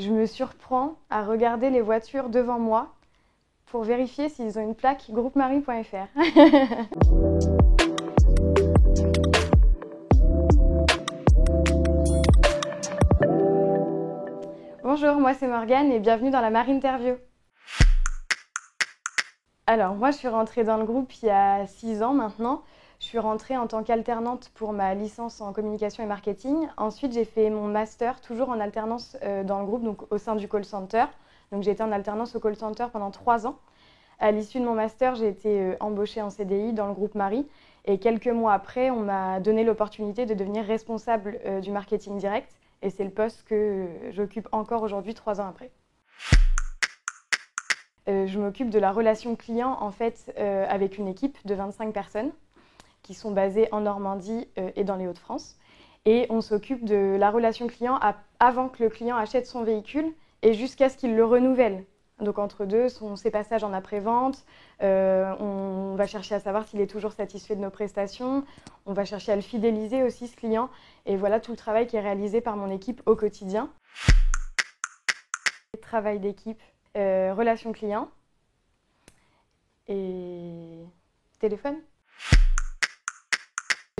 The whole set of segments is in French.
Je me surprends à regarder les voitures devant moi pour vérifier s'ils ont une plaque groupemarie.fr. Bonjour, moi c'est Morgane et bienvenue dans la Marinterview. Alors moi je suis rentrée dans le groupe il y a 6 ans maintenant. Je suis rentrée en tant qu'alternante pour ma licence en communication et marketing. Ensuite j'ai fait mon master toujours en alternance dans le groupe, donc au sein du call center. Donc j'ai été en alternance au call center pendant 3 ans. À l'issue de mon master, j'ai été embauchée en CDI dans le groupe Marie. Et quelques mois après, on m'a donné l'opportunité de devenir responsable du marketing direct. Et c'est le poste que j'occupe encore aujourd'hui, 3 ans après. Je m'occupe de la relation client en fait, avec une équipe de 25 personnes qui sont basées en Normandie et dans les Hauts-de-France. Et on s'occupe de la relation client avant que le client achète son véhicule et jusqu'à ce qu'il le renouvelle. Donc entre deux, ses passages en après-vente, on va chercher à savoir s'il est toujours satisfait de nos prestations, on va chercher à le fidéliser aussi ce client, et voilà tout le travail qui est réalisé par mon équipe au quotidien. Travail d'équipe, relation client et téléphone.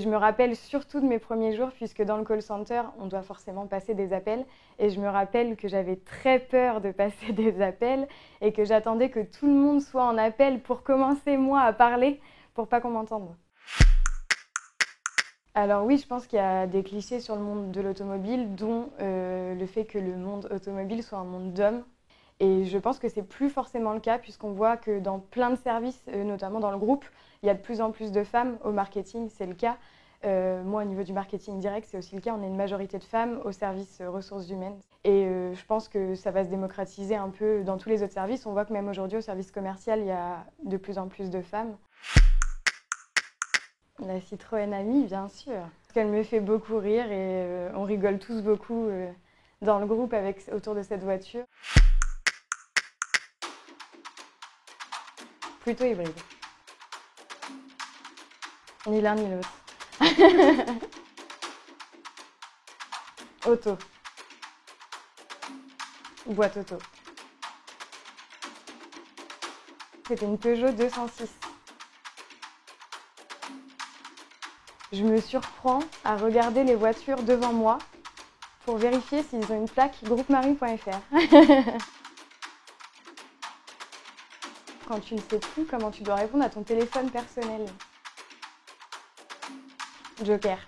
Je me rappelle surtout de mes premiers jours puisque dans le call center, on doit forcément passer des appels et je me rappelle que j'avais très peur de passer des appels et que j'attendais que tout le monde soit en appel pour commencer moi à parler pour pas qu'on m'entende. Alors oui, je pense qu'il y a des clichés sur le monde de l'automobile dont le fait que le monde automobile soit un monde d'hommes. Et je pense que c'est plus forcément le cas puisqu'on voit que dans plein de services, notamment dans le groupe, il y a de plus en plus de femmes. Au marketing, c'est le cas. Moi, au niveau du marketing direct, c'est aussi le cas. On est une majorité de femmes au service ressources humaines. Et je pense que ça va se démocratiser un peu dans tous les autres services. On voit que même aujourd'hui, au service commercial, il y a de plus en plus de femmes. La Citroën Ami, bien sûr. Parce qu'elle me fait beaucoup rire et on rigole tous beaucoup dans le groupe autour de cette voiture. Plutôt hybride. Ni l'un ni l'autre. Auto. Boîte auto. C'était une Peugeot 206. Je me surprends à regarder les voitures devant moi pour vérifier s'ils ont une plaque groupemarie.fr. Quand tu ne sais plus comment tu dois répondre à ton téléphone personnel. Joker.